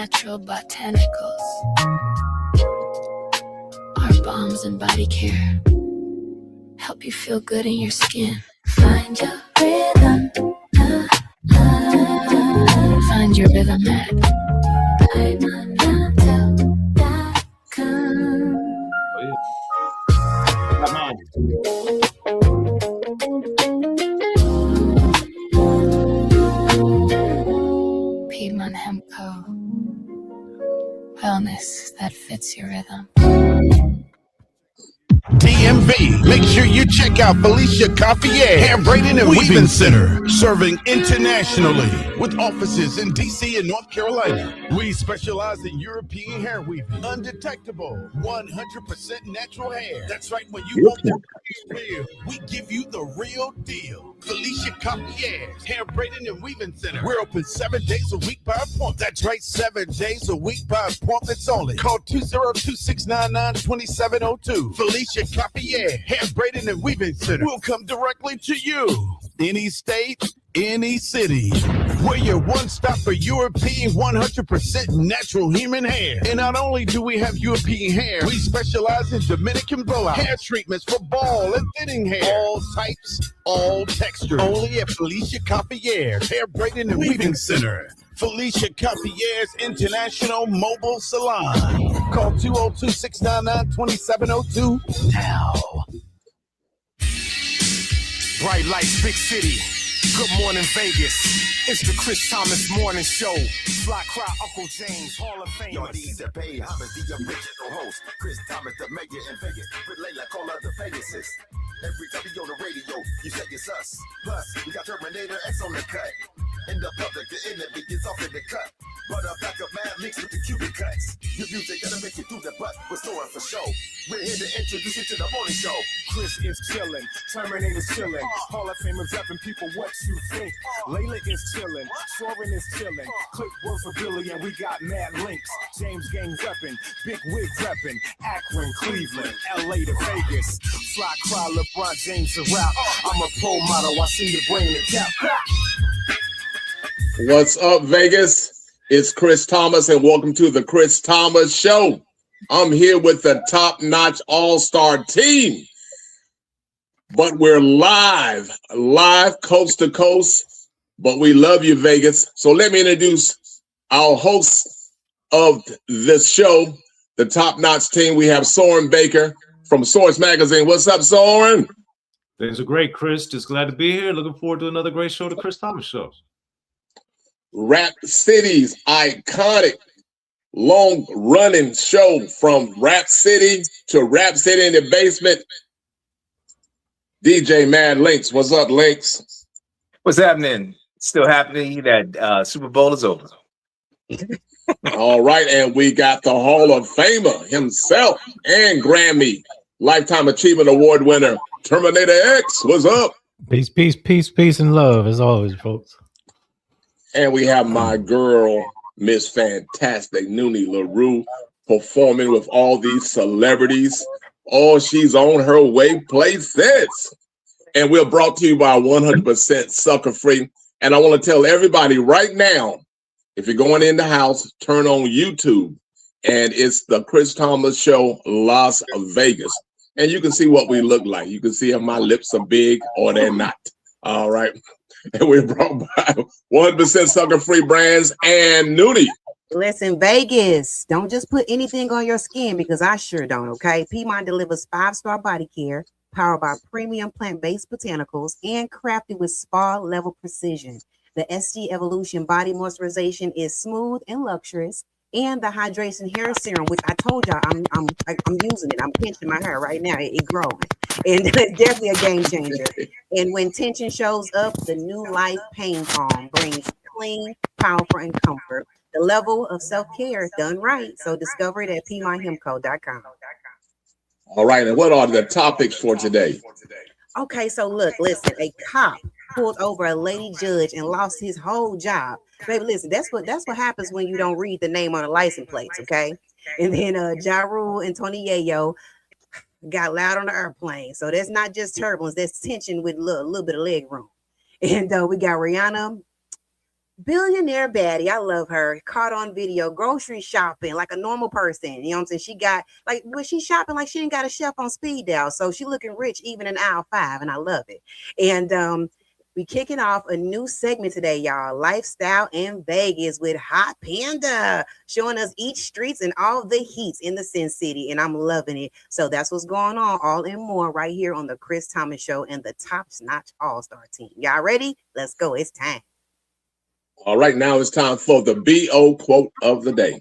natural botanicals. Our balms and body care help you feel good in your skin. Find your rhythm. Find your rhythm at PiedmontMental.com. Piedmont Hemp Co. Wellness that fits your rhythm. DMV, make sure you check out Felicia Coiffier Hair Braiding and Weaving Center, serving internationally with offices in DC and North Carolina. We specialize in European hair weaving, undetectable, 100% natural hair. That's right, when you want the real, we give you the real deal. Felicia Coiffier Hair Braiding and Weaving Center. We're open 7 days a week by appointment. That's right, 7 days a week by appointments only. Call 202-699-2702. Felicia Coiffier Hair Braiding and Weaving Center. We'll come directly to you. Any state, any city. We're your one-stop for European 100% natural human hair. And not only do we have European hair, we specialize in Dominican blowout hair treatments for ball and thinning hair. All types, all textures. Only at Felicia Coiffier Hair Braiding and Weaving Center. Felicia Coiffier's International Mobile Salon. Call 202-699-2702 now. Bright lights, big city. Good morning, Vegas. It's the Chris Thomas Morning Show. Fly Cry, Uncle James, Hall of Fame. Y'all need to pay homage to the original host, Chris Thomas, the mayor in Vegas. Relay like all other Vegases. Every time you on the radio, you say it's us. Plus, we got Terminator X on the cut. In the public, the enemy gets off in the cut. But a back of mad mix with the cubic cuts. Your music gotta make you through the butt. We're storing for show. We're here to introduce you to the morning show. Chris is chillin', Terminator's chillin'. Hall of Famers rapping people what you think. Layla is chillin', Soren is chillin'. Click word for Billy and we got mad links. James Gang reppin', Big Wig reppin'. Akron, Cleveland, LA to Vegas. Fly Cry, LeBron James to rap. I'm a pro model, I see your brain and cap. What's up, Vegas? It's Chris Thomas, and welcome to the Chris Thomas Show. I'm here with the top-notch all-star team, but we're live coast to coast, but we love you, Vegas. So let me introduce our hosts of this show, the top-notch team. We have Soren Baker from Source Magazine. What's up, Soren? Things are great, Chris. Just glad to be here. Looking forward to another great show, the Chris Thomas Show. Rap City's iconic long-running show, from Rap City to Rap City in the Basement. DJ Mad Links. What's up, Links? What's happening? Still happening that Super Bowl is over. All right, and we got the Hall of Famer himself and Grammy Lifetime Achievement Award winner, Terminator X. What's up? Peace, peace, peace, peace, and love, as always, folks. And we have my girl, Miss Fantastic Noonie LaRue, performing with all these celebrities. Oh, she's on her way places. And we're brought to you by 100% Sucker Free. And I want to tell everybody right now, if you're going in the house, turn on YouTube. And it's the Chris Thomas Show, Las Vegas. And you can see what we look like. You can see if my lips are big or they're not. All right. And we're brought by 100% Sucker Free Brands and Noonie. Listen, Vegas, don't just put anything on your skin, because I sure don't, okay? Piedmont delivers 5-star body care powered by premium plant-based botanicals and crafted with spa-level precision. The SG Evolution Body Moisturization is smooth and luxurious, and the Hydration Hair Serum, which I told y'all I'm using it. I'm pinching my hair right now. It's growing. And it's definitely a game changer. And when tension shows up, the New Life Pain Calm brings clean, powerful, and comfort. The level of self-care done right. So discover it at PiedmontHemco.com. All right, and what are the topics for today? Okay, so look, listen, a cop pulled over a lady judge and lost his whole job. Baby, listen, that's what happens when you don't read the name on the license plates, okay? And then Ja Rule and Tony Yayo got loud on the airplane. So that's not just turbulence, that's tension with a little bit of leg room. And we got Rihanna Billionaire baddie, I love her. Caught on video, grocery shopping like a normal person. You know what I'm saying? She got like when she's shopping, like she ain't got a chef on speed dial. So she looking rich even in aisle 5, and I love it. And we kicking off a new segment today, y'all. Lifestyle in Vegas with Hot Panda, showing us each streets and all the heats in the Sin City, and I'm loving it. So that's what's going on, all and more right here on the Chris Thomas Show and the Top Notch All-Star Team. Y'all ready? Let's go. It's time. All right, now it's time for the BO quote of the day.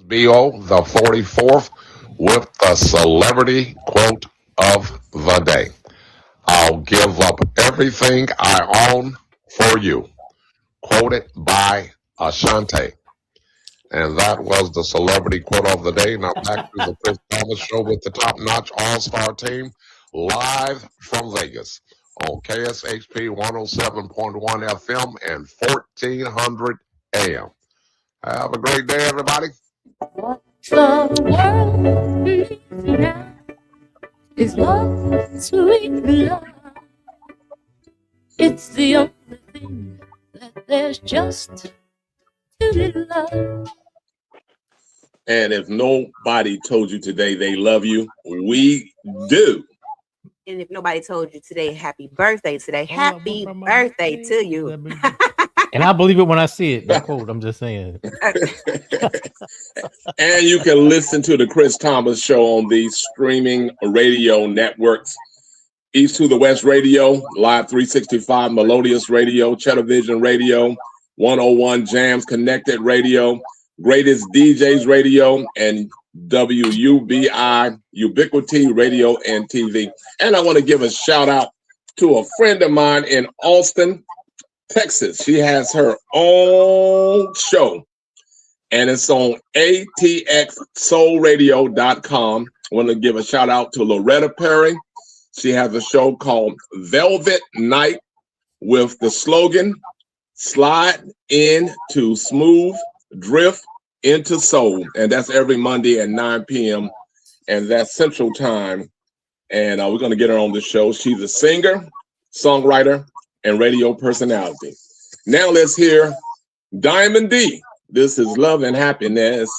BO, the 44th, with the celebrity quote of the day. I'll give up everything I own for you. Quoted by Ashanti. And that was the celebrity quote of the day. Now back to the Chris Thomas Show with the Top Notch All-Star Team, live from Vegas on KSHP 107.1 FM and 1400 AM. Have a great day, everybody. What the world needs now is love, sweet love. It's the only thing that there's just too little love. And if nobody told you today they love you, we do. And if nobody told you today, happy birthday today, happy birthday to you. And I believe it when I see it. That quote, I'm just saying. And you can listen to the Chris Thomas Show on the streaming radio networks. East to the West Radio, Live 365, Melodious Radio, Cheddar Vision Radio, 101 Jams Connected Radio, Greatest DJs Radio, and WUBI, Ubiquity Radio and TV. And I want to give a shout out to a friend of mine in Austin, Texas. She has her own show, and it's on atxsoulradio.com. I want to give a shout out to Loretta Perry. She has a show called Velvet Night with the slogan, Slide into Smooth, Drift into Soul. And that's every Monday at 9 p.m. And that's Central Time. And we're going to get her on the show. She's a singer, songwriter, and radio personality. Now let's hear Diamond D. This is Love and Happiness.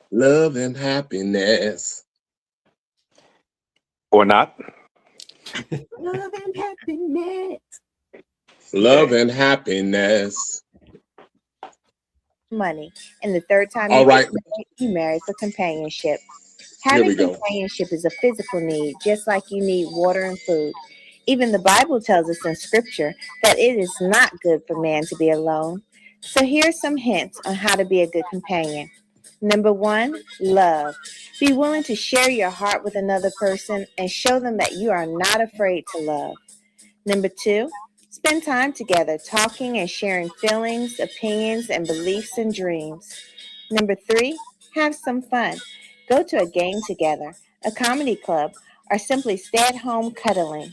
Love and happiness. Or not. Love and happiness. Love and happiness. Money. And the third time All right. you marry for companionship. Here we Having go. companionship is a physical need, just like you need water and food. Even the Bible tells us in scripture that it is not good for man to be alone. So here's some hints on how to be a good companion. Number 1, love. Be willing to share your heart with another person and show them that you are not afraid to love. Number 2, spend time together, talking and sharing feelings, opinions, and beliefs and dreams. Number 3, have some fun. Go to a game together, a comedy club, or simply stay at home cuddling.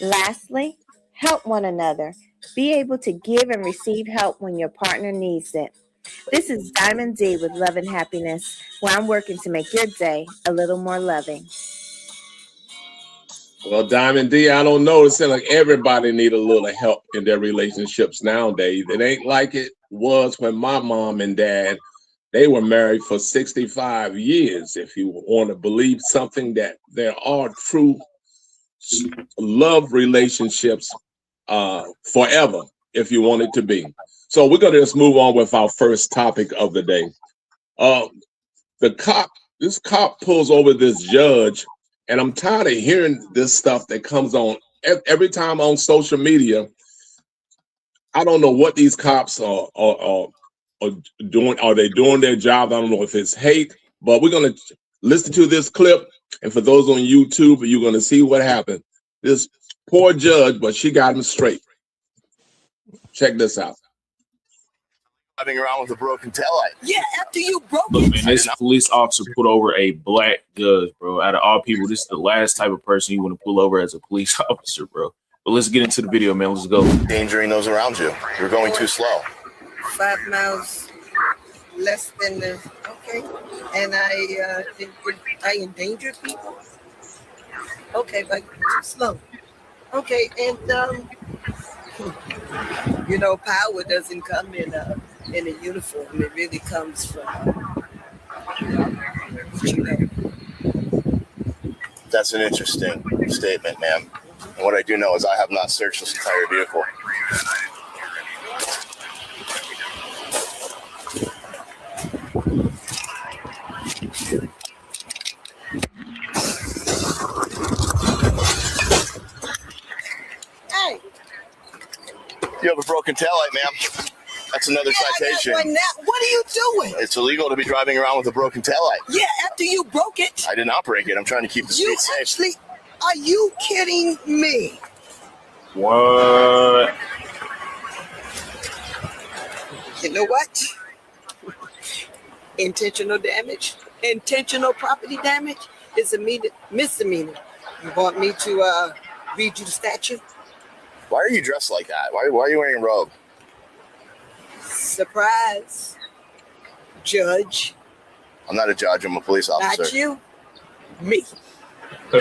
Lastly, help one another. Be able to give and receive help when your partner needs it. This is Diamond D with Love and Happiness, where I'm working to make your day a little more loving. Well, Diamond D, I don't know. It seems like everybody need a little help in their relationships nowadays. It ain't like it was when my mom and dad, they were married for 65 years. If you want to believe something, that there are true love relationships forever, if you want it to be. So we're going to just move on with our first topic of the day. This cop pulls over this judge, and I'm tired of hearing this stuff that comes on every time on social media. I don't know what these cops are doing. Are they doing their job? I don't know if it's hate, but we're going to listen to this clip. And for those on YouTube, you're going to see what happened. This poor judge, but she got him straight. Check this out. Driving around with a broken taillight. Yeah, after you broke Look, it. man, this police officer pulled over a black judge, bro. Out of all people, this is the last type of person you want to pull over as a police officer, bro. But let's get into the video, man. Let's go. Endangering those around you. You're going too slow. 5 miles less than the okay, and I endangered people. Okay, but too slow. Okay, and you know, power doesn't come in a uniform. It really comes from you know. That's an interesting statement, ma'am. And what I do know is I have not searched this entire vehicle. Hey, You have a broken taillight, ma'am. That's another citation. what are you doing? It's illegal to be driving around with a broken taillight. Yeah, after you broke it. I did not break it. I'm trying to keep the You street safe. actually, are you kidding me? What? You know what? Intentional damage, intentional property damage is a misdemeanor. You want me to read you the statute? Why are you dressed like that? Why are you wearing a robe? Surprise, judge. I'm not a judge. I'm a police officer. Not you, me.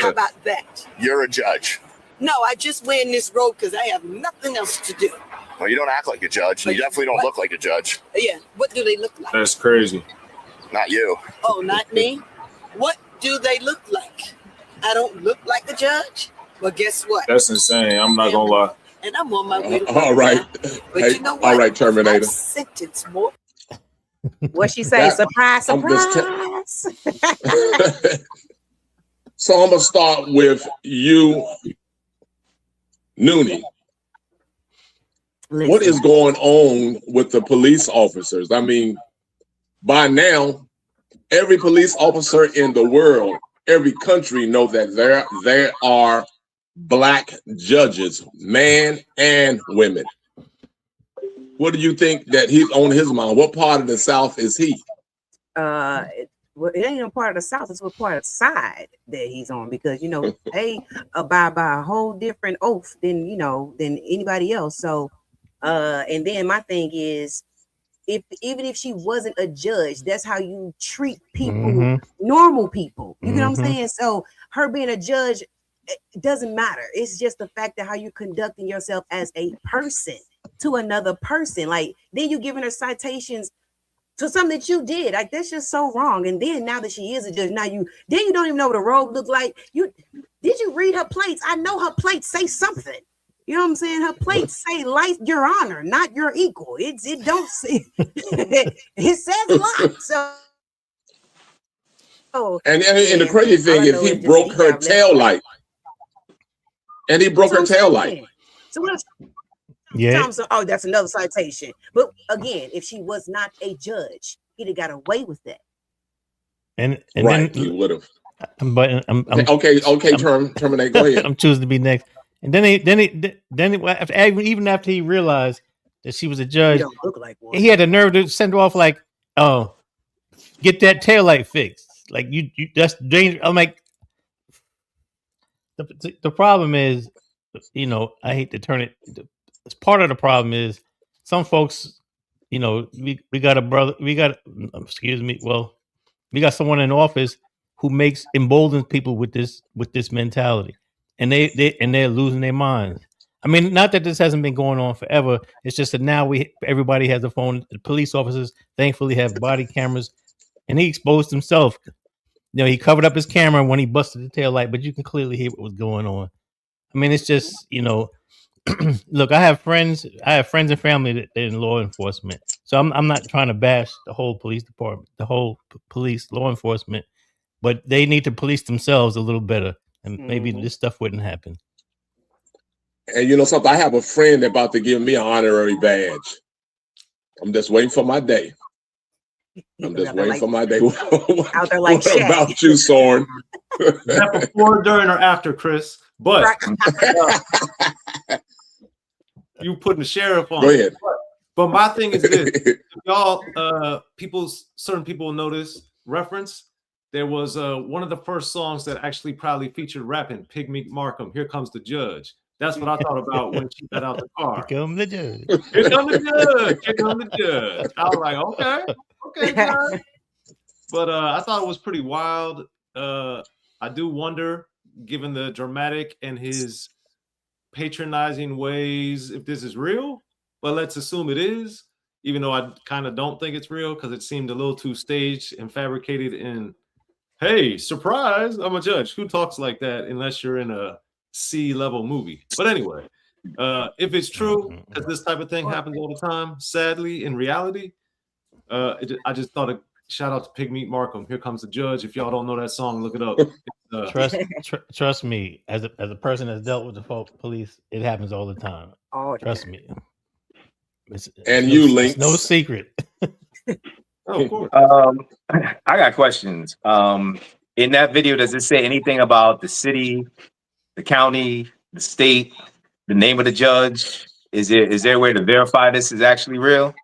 How about that? You're a judge. No, I just wearing this robe because I have nothing else to do. Well, you don't act like a judge. You definitely don't look like a judge. Yeah, what do they look like? That's crazy. Not you. Oh, not me? What do they look like? I don't look like a judge? Well, guess what? That's insane. I'm not gonna lie. And I'm on my way to All right. But Hey, you know what? all right, Terminator. I've sentenced more. What she say? That- Surprise, I'm just surprise. So I'm gonna start with you, Noonie. What is going on with the police officers? I mean, by now, every police officer in the world, every country know that there are black judges, man and women. What do you think that he's on his mind? What part of the South is he? Well, it ain't a part of the South. It's what part of the side that he's on, because you know they abide by a whole different oath than than anybody else. So, and then my thing is, even if she wasn't a judge, that's how you treat people, normal people. You know what I'm saying? So, her being a judge, it doesn't matter. It's just the fact that how you conducting yourself as a person to another person. Like, then you giving her citations to something that you did. Like, that's just so wrong. And then now that she is a judge, now you don't even know what a robe look like. Did you read her plates? I know her plates say something. You know what I'm saying? Her plates say life, your honor, not your equal. It don't say it says a lot. So And the crazy thing is he broke her tail light. And he broke her tail light. So what? Yeah. Oh, that's another citation. But again, if she was not a judge, he'd have got away with that. And Right, then he would have. But Okay, Terminate. Go ahead. I'm choosing to be next. And then even after he realized that she was a judge, don't look like one. he had the nerve to send her off like, "Oh, get that taillight fixed." Like you that's dangerous. I'm like, the problem is, I hate to turn it. Part of the problem is some folks, we got a brother, we got someone in office who emboldens people with this mentality, and they're losing their minds. I mean, not that this hasn't been going on forever. It's just that now everybody has a phone. The police officers thankfully have body cameras, and he exposed himself. He covered up his camera when he busted the taillight, but you can clearly hear what was going on. I mean, it's just, look, I have friends and family that they're in law enforcement. So I'm not trying to bash the whole police department, the whole police law enforcement, but they need to police themselves a little better, and maybe this stuff wouldn't happen. And you know something? I have a friend about to give me an honorary badge. I'm just waiting for my day. I'm just waiting for my day. Out there like What about you, Soren? Is that before, during, or after, Chris? But you putting the sheriff on. Go ahead. But my thing is this: if y'all, certain people notice reference. There was one of the first songs that actually probably featured rapping, Pig Meat Markham. Here Comes the Judge. That's what I thought about when she got out the car. Here come the judge. Here come the judge. Here come the judge. I was like, okay, judge. But I thought it was pretty wild. I do wonder, given the dramatic and his patronizing ways, if this is real. But let's assume it is, even though I kind of don't think it's real because it seemed a little too staged and fabricated. And hey, surprise, I'm a judge. Who talks like that unless you're in a C-level movie? But anyway, if it's true, because this type of thing happens all the time, sadly, in reality, I just thought a shout out to Pigmeat Markham. Here comes the judge. If y'all don't know that song, look it up. Trust me, as a person that's dealt with the police, it happens all the time. Trust me. It's no secret. Oh, of course. I got questions. In that video, does it say anything about the city, the county, the state, the name of the judge? Is there a way to verify this is actually real?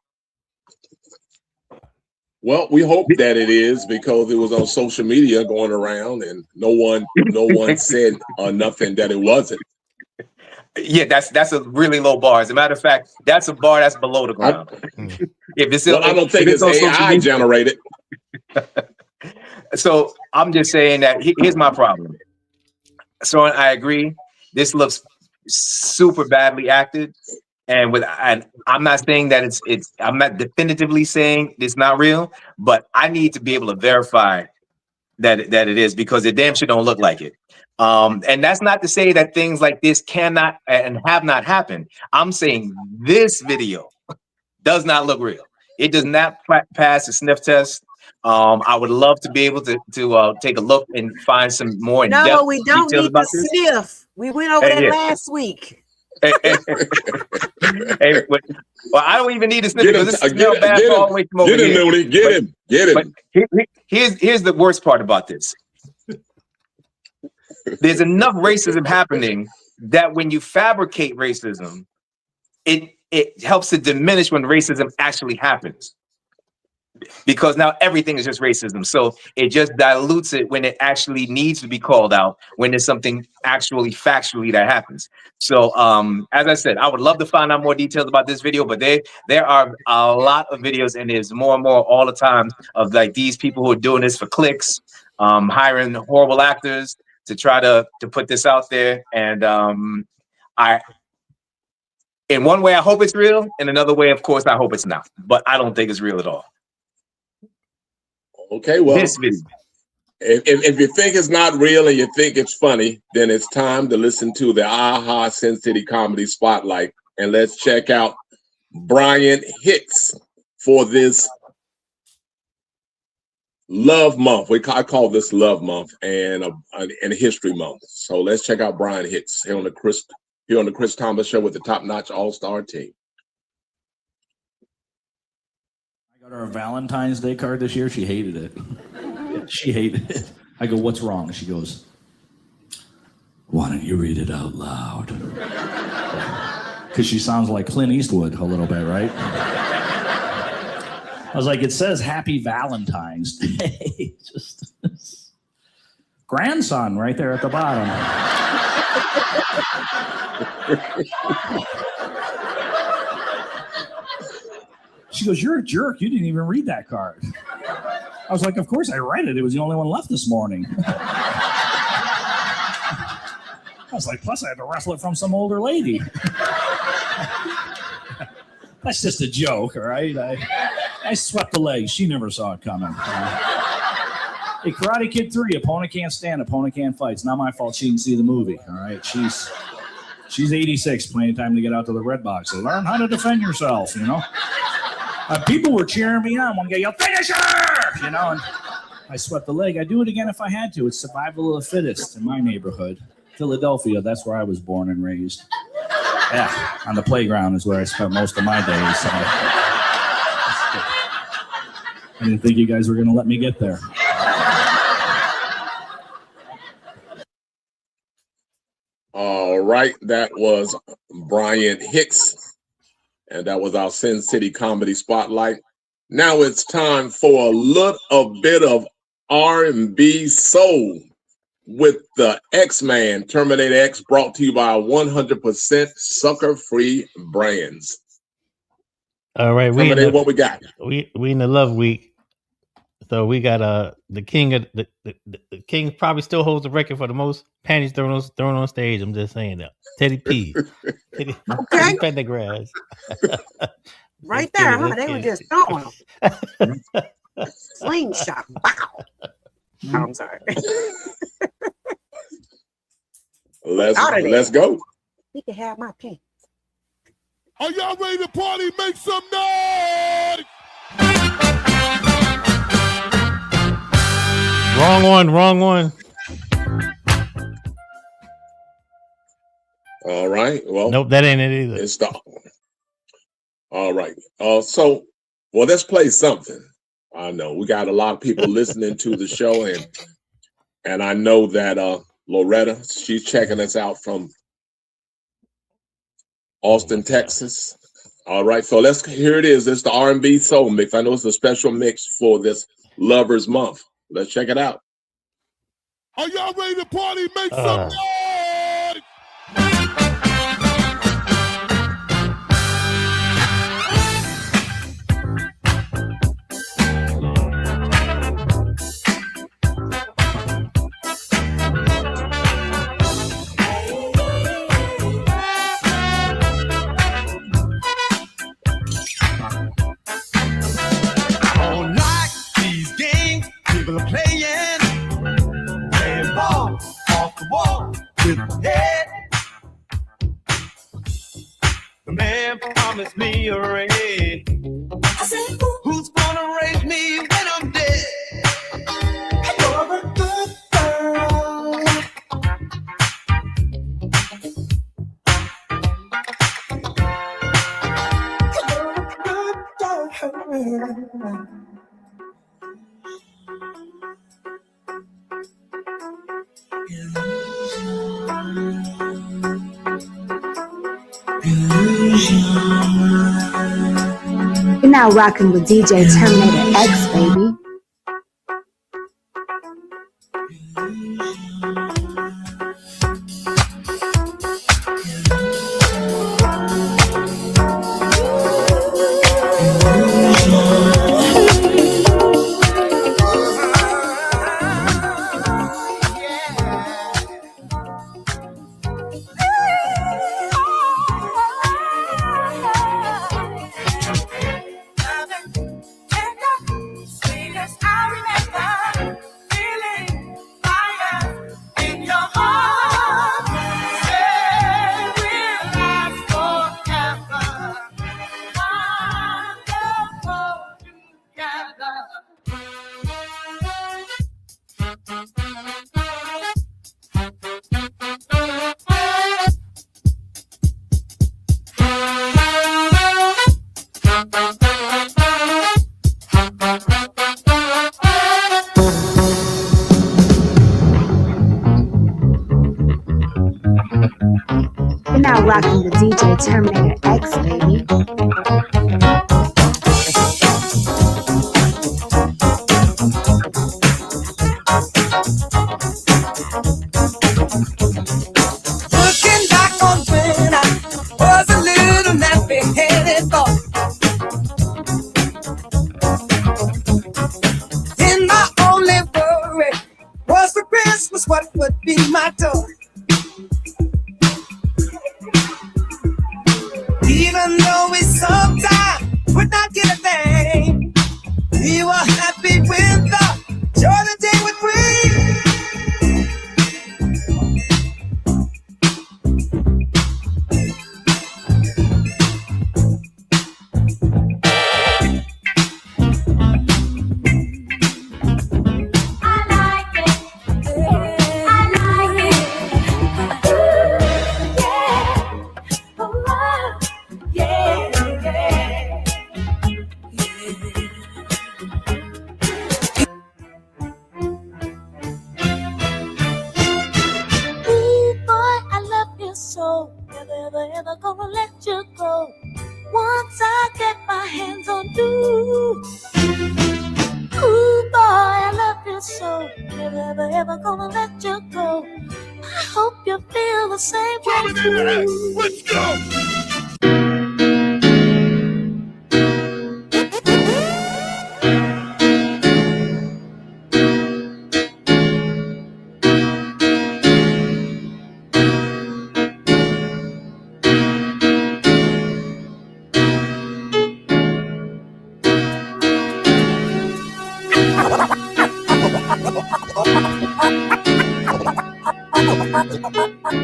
Well, we hope that it is, because it was on social media going around, and no one said nothing that it wasn't. Yeah, that's a really low bar. As a matter of fact, that's a bar that's below the ground. I don't think it's AI generated. So I'm just saying that here's my problem. So I agree, this looks super badly acted, and I'm not saying that it's I'm not definitively saying it's not real, but I need to be able to verify that it is, because it damn sure don't look like it. And that's not to say that things like this cannot and have not happened. I'm saying this video does not look real. It does not pass the sniff test. I would love to be able to take a look and find some more in-depth No, we don't details need about to this. sniff. We went over that last week. Well, I don't even need to sniff because this smell bad all the way from over here. Noonie, get him. But here's the worst part about this. There's enough racism happening that when you fabricate racism, it helps to diminish when racism actually happens. Because now everything is just racism. So it just dilutes it when it actually needs to be called out, when there's something actually factually that happens. So as I said, I would love to find out more details about this video, but there are a lot of videos, and there's more and more all the time of like these people who are doing this for clicks, hiring horrible actors to try to put this out there. And in one way, I hope it's real. In another way, of course, I hope it's not. But I don't think it's real at all. Okay, well, if you think it's not real and you think it's funny, then it's time to listen to the AHA Sin City Comedy Spotlight. And let's check out Brian Hicks for this Love Month. I call this Love Month and History Month. So let's check out Brian Hicks here on the Chris Thomas Show with the top-notch all-star team. I got her a Valentine's Day card this year. She hated it. She hated it. I go, what's wrong? She goes, why don't you read it out loud? Because she sounds like Clint Eastwood a little bit, right? I was like, it says Happy Valentine's Day. Just grandson right there at the bottom. She goes, you're a jerk. You didn't even read that card. I was like, of course I read it. It was the only one left this morning. I was like, plus I had to wrestle it from some older lady. That's just a joke, all right? I swept the leg. She never saw it coming. Hey, Karate Kid 3, opponent can't stand, opponent can't fight. It's not my fault she didn't see the movie, all right? She's 86, plenty of time to get out to the red box. So learn how to defend yourself, you know? People were cheering me on. One guy yelled, "Finish her!" You know, and I swept the leg. I'd do it again if I had to. It's survival of the fittest in my neighborhood. Philadelphia, that's where I was born and raised. Yeah, on the playground is where I spent most of my days. So I didn't think you guys were going to let me get there. All right, that was Brian Hicks. And that was our Sin City Comedy Spotlight. Now it's time for a little bit of R&B soul with the X-Man, Terminator X, brought to you by 100% sucker-free brands. All right, Terminator, what we got? We in the love week, so we got the king of the king probably still holds the record for the most panties thrown on stage. I'm just saying that. Teddy P, Teddy Pendergrass, Right there, huh? They were just throwing them. Slingshot. Wow. Oh, I'm sorry. Let's go. He can have my pen. Are y'all ready to party? Make some noise! Wrong one. All right. Well, nope, that ain't it either. It's the. All right. So let's play something. I know we got a lot of people listening to the show, and I know that Loretta, she's checking us out from Austin, Texas. All right, so here it is. It's the R&B Soul Mix. I know it's a special mix for this Lovers Month. Let's check it out. Are y'all ready to party? Make some noise! People are playing ball off the wall with the head. The man promised me a raise. I said, who's gonna raise me when I'm dead? You're a good girl. You're a good girl. You're now rocking with DJ Terminator X, baby. You're now rocking with DJ Terminator X, baby. Looking back on when I was a little nappy-headed boy, and my only worry was for Christmas what would be my toy. Even though we sometimes would not get a thing, we were happy with the joy the day would bring. So never gonna let you go. Once I get my hands on you, ooh boy, I love you so. ever gonna let you go. I hope you feel the same way too. Let's go.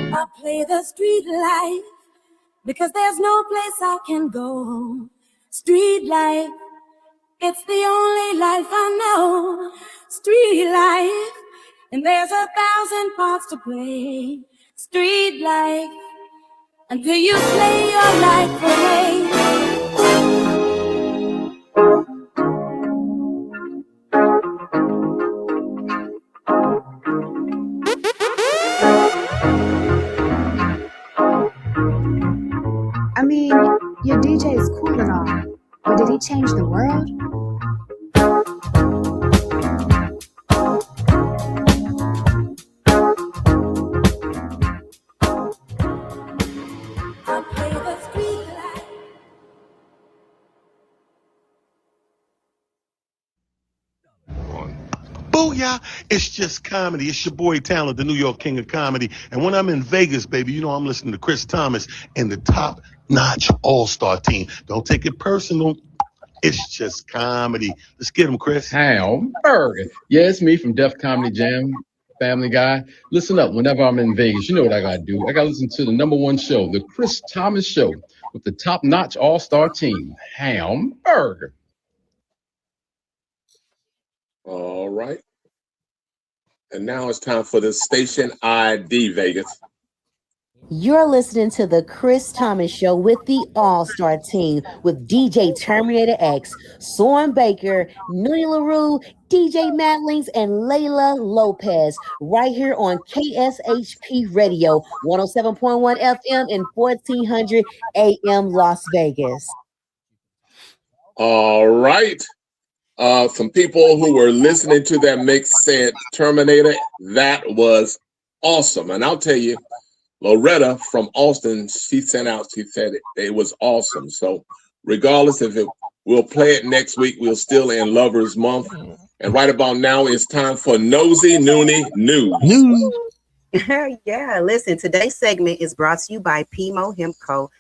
I play the street life because there's no place I can go. Street life, it's the only life I know. Street life, and there's 1,000 parts to play. Street life, until you play your life away. I mean, your DJ is cool and all, but did he change the world? I play the street life. Booyah! It's just comedy. It's your boy Talent, the New York King of Comedy. And when I'm in Vegas, baby, you know I'm listening to Chris Thomas and the Top Notch All-Star Team. Don't take it personal. It's just comedy. Let's get him, Chris. Hamburger. Yeah, it's me from Def Comedy Jam, Family Guy. Listen up, whenever I'm in Vegas, you know what I gotta do. I gotta listen to the #1 show, the Chris Thomas Show, with the Top Notch All-Star Team. Hamburger. All right. And now it's time for the Station ID, Vegas. You're listening to the Chris Thomas Show with the All-Star Team with DJ Terminator X, Soren Baker, Nuni LaRue, DJ Matt Links, and Layla Lopez, right here on KSHP Radio, 107.1 FM and 1400 AM Las Vegas. All right. Some people who were listening to that mix said, Terminator, that was awesome. And I'll tell you, Loretta from Austin, she said it was awesome. So regardless if we'll play it next week, we're still in Lovers Month. And right about now, it's time for Nosy Noonie News. Yeah, listen, today's segment is brought to you by Piedmont Hemp Co.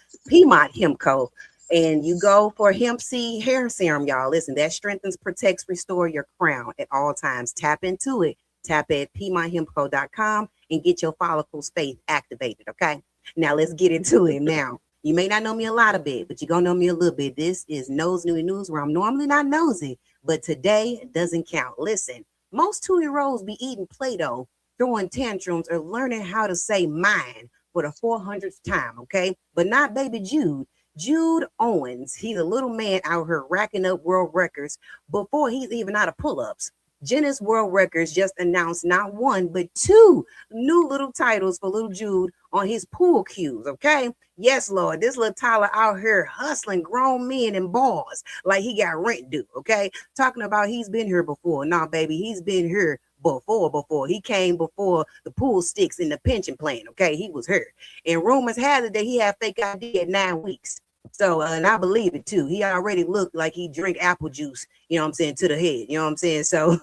And you go for hemp seed hair serum, y'all. Listen, that strengthens, protects, restore your crown at all times. Tap into it. Tap at PiedmontHempCo.com and get your follicles faith activated, okay? Now, let's get into it now. You may not know me a lot of bit, but you're going to know me a little bit. This is Nosy Noonie News, where I'm normally not nosy, but today doesn't count. Listen, most 2-year-olds be eating Play-Doh, throwing tantrums, or learning how to say mine for the 400th time, okay? But not baby Jude. Jude Owens, he's a little man out here racking up world records before he's even out of pull-ups. Guinness World Records just announced not 1, but 2 new little titles for little Jude on his pool cues, okay? Yes, Lord, this little Tyler out here hustling grown men in bars like he got rent due, okay? Talking about he's been here before. Nah, baby, he's been here before. He came before the pool sticks in the pension plan, okay? He was here. And rumors had it that he had fake ID at 9 weeks. So, and I believe it too. He already looked like he drank apple juice, you know what I'm saying, to the head, you know what I'm saying? So,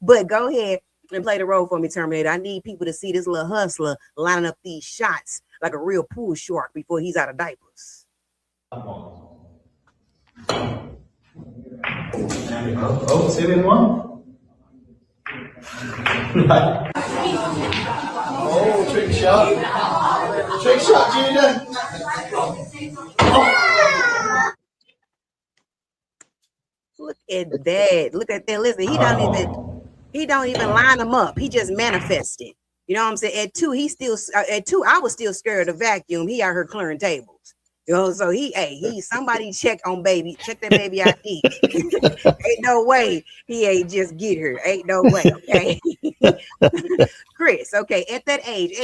but go ahead and play the role for me, Terminator. I need people to see this little hustler lining up these shots like a real pool shark before he's out of diapers. Oh, 7-1. Oh, trick shot. Trick shot, Junior. Look at that. Look at that. Listen, he don't even line them up. He just manifested. You know what I'm saying? At 2, I was still scared of the vacuum. He out here clearing tables. You know, so he somebody check that baby ID. Ain't no way he ain't just get her. Ain't no way. Okay. Chris, okay, at that age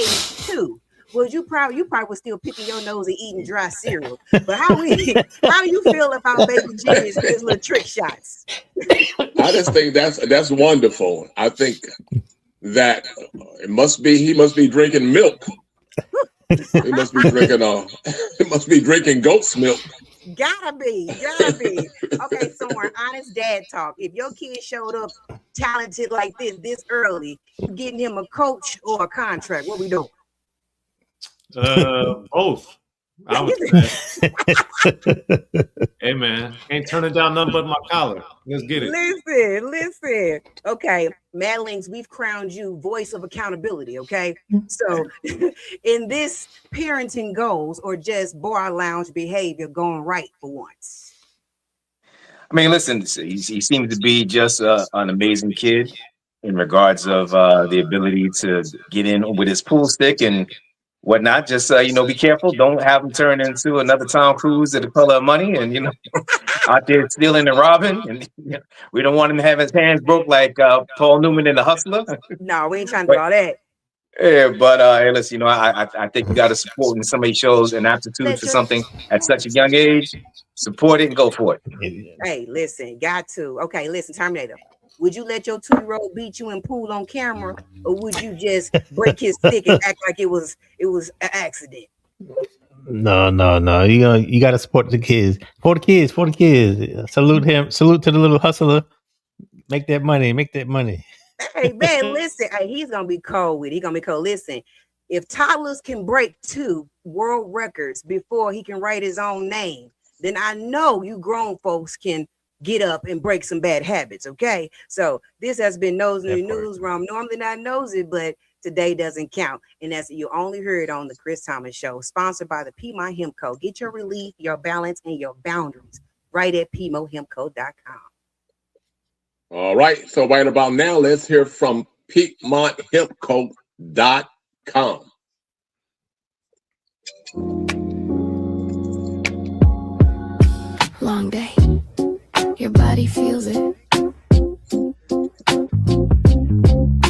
2, well, you probably was still picking your nose and eating dry cereal. But how do you feel about baby Junior's his little trick shots? I just think that's wonderful. I think that he must be drinking milk. He must be drinking goat's milk. Gotta be. Okay, so we're honest dad talk. If your kid showed up talented like this early, you getting him a coach or a contract? What we doing? Both. I would say. Hey man, ain't turning down nothing but my collar. Let's get it. Listen. Okay, Mad Links, we've crowned you voice of accountability. Okay, so in this parenting goals or just bar lounge behavior going right for once? I mean, listen, he seems to be just an amazing kid in regards of the ability to get in with his pool stick and whatnot. Just be careful. Don't have him turn into another Tom Cruise at The Color of Money, and out there stealing and robbing. And we don't want him to have his hands broke like Paul Newman in The Hustler. No, we ain't trying to do all that. Yeah, but hey, listen, I think you got to support when somebody shows an aptitude for something at such a young age. Support it and go for it. Hey, listen, got to. Okay, listen, Terminator. Would you let your 2-year-old beat you in pool on camera, or would you just break his stick and act like it was an accident? No. You gotta support the kids. For the kids. Salute him. Salute to the little hustler. Make that money. Hey man, listen. Hey, he's gonna be cold with it. He's gonna be cold. Listen, if toddlers can break 2 world records before he can write his own name, then I know you grown folks can get up and break some bad habits. Okay, so this has been Nosy in the News, where I'm normally not nosy, but today doesn't count. And that's you only heard on the Chris Thomas Show, sponsored by the Piedmont Hemp Co. Get your relief, your balance, and your boundaries right at PiedmontHempCo.com. All right, so right about now, let's hear from PiedmontHempCo.com. Long day. Your body feels it.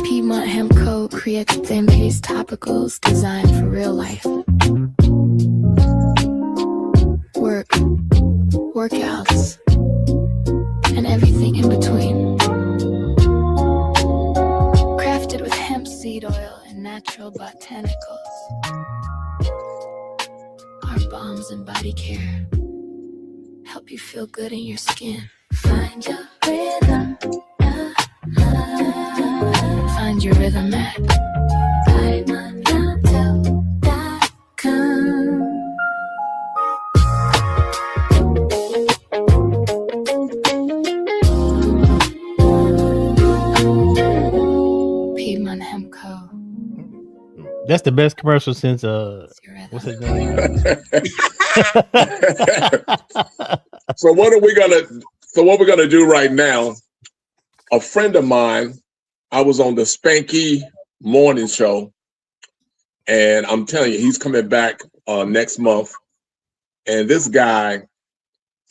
Piedmont Hemp Co. creates thin-based topicals designed for real life. Work, workouts, and everything in between. Crafted with hemp seed oil and natural botanicals. Our balms and body care help you feel good in your skin. Find your rhythm. Find your rhythm at PiedmontHempCo.com. Piedmont Hemp Co. That's the best commercial since what's his name? So what we're gonna do right now? A friend of mine, I was on the Spanky Morning Show, and I'm telling you, he's coming back next month. And this guy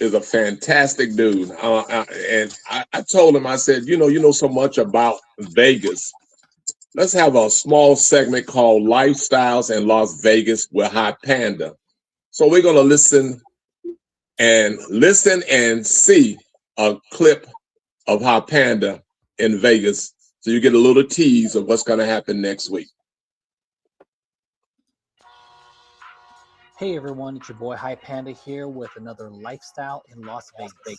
is a fantastic dude. And I told him, I said, you know so much about Vegas. Let's have a small segment called Lifestyles in Las Vegas with High Panda. So we're gonna listen and see a clip of High Panda in Vegas, so you get a little tease of what's gonna happen next week. Hey everyone, it's your boy High Panda here with another Lifestyle in Las Vegas.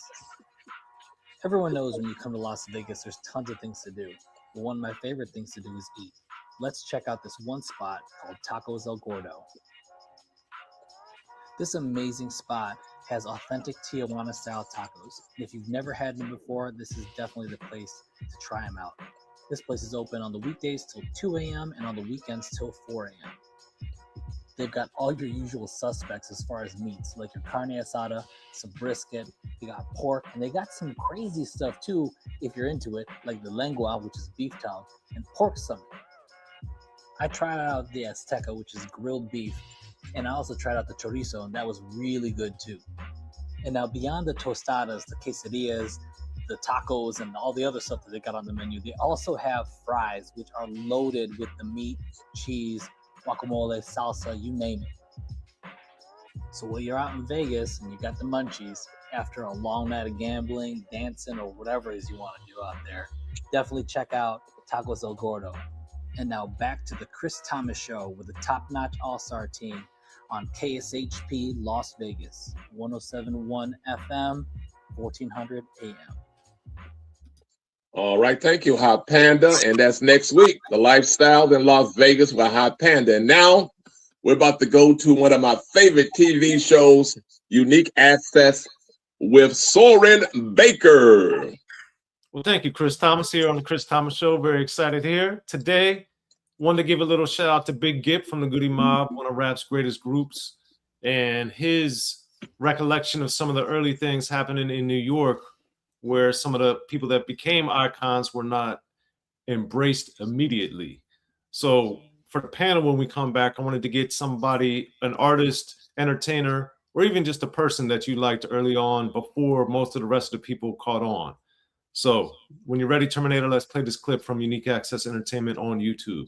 Everyone knows when you come to Las Vegas, there's tons of things to do. But one of my favorite things to do is eat. Let's check out this one spot called Tacos El Gordo. This amazing spot has authentic Tijuana style tacos. And if you've never had them before, this is definitely the place to try them out. This place is open on the weekdays till 2 a.m. and on the weekends till 4 a.m. They've got all your usual suspects as far as meats, like your carne asada, some brisket, they got pork, and they got some crazy stuff too, if you're into it, like the lengua, which is beef tongue, and pork summit. I tried out the Azteca, which is grilled beef, and I also tried out the chorizo, and that was really good too. And now beyond the tostadas, the quesadillas, the tacos, and all the other stuff that they got on the menu, they also have fries, which are loaded with the meat, cheese, guacamole, salsa, you name it. So while you're out in Vegas and you got the munchies, after a long night of gambling, dancing, or whatever it is you want to do out there, definitely check out Tacos El Gordo. And now back to the Chris Thomas Show with the top-notch all-star team on KSHP Las Vegas, 107.1 FM, 1400 AM. All right, thank you, Hot Panda. And that's next week, the lifestyle in Las Vegas with Hot Panda. And now we're about to go to one of my favorite TV shows, Unique Access with Soren Baker. Well, thank you, Chris Thomas, here on the Chris Thomas Show. Very excited here today. Wanted to give a little shout out to Big Gip from the Goody Mob, one of rap's greatest groups, and his recollection of some of the early things happening in New York, where some of the people that became icons were not embraced immediately. So for the panel, when we come back, I wanted to get somebody, an artist, entertainer, or even just a person that you liked early on before most of the rest of the people caught on. So when you're ready, Terminator, let's play this clip from Unique Access Entertainment on YouTube.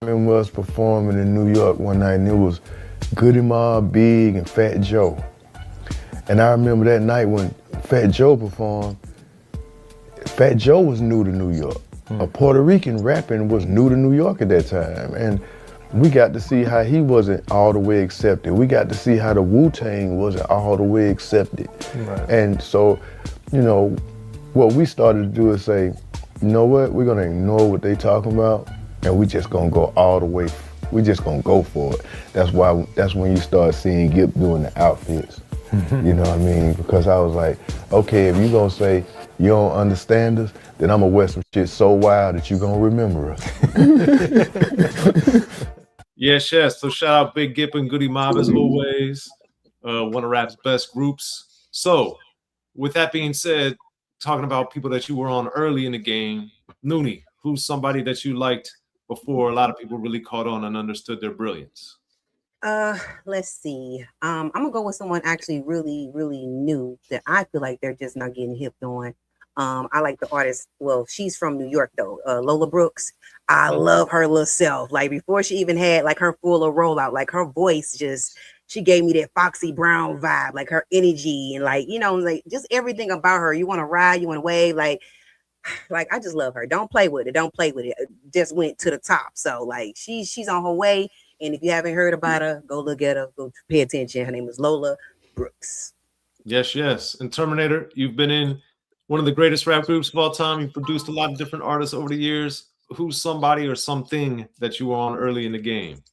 I was performing in New York one night, and it was Goody Mob, Big, and Fat Joe. And I remember that night when Fat Joe performed, Fat Joe was new to New York. A Puerto Rican rapping was new to New York at that time. And we got to see how he wasn't all the way accepted. We got to see how the Wu-Tang wasn't all the way accepted. Right. And so, you know, what we started to do is say, you know what, we're gonna ignore what they talking about, and we just gonna go all the way. We just gonna go for it. That's when you start seeing Gip doing the outfits. You know what I mean? Because I was like, okay, if you gonna say you don't understand us, then I'm gonna wear some shit so wild that you gonna remember us. Yes. So shout out Big Gip and Goody Mob as always, one of rap's best groups. So with that being said, talking about people that you were on early in the game, Noonie, who's somebody that you liked before a lot of people really caught on and understood their brilliance? Let's see. I'm gonna go with someone actually really, really new that I feel like they're just not getting hipped on. I like the artist. Well, she's from New York though. Lola Brooks. I love her little self. Like before she even had like her full of rollout, like her voice just, she gave me that Foxy Brown vibe, like her energy and like, you know, like just everything about her. You want to ride, you want to wave, like I just love her. Don't play with it. Don't play with it. Just went to the top. So like she's on her way. And if you haven't heard about her, go look at her. Go pay attention. Her name is Lola Brooks. Yes. And Terminator, you've been in one of the greatest rap groups of all time. You've produced a lot of different artists over the years. Who's somebody or something that you were on early in the game?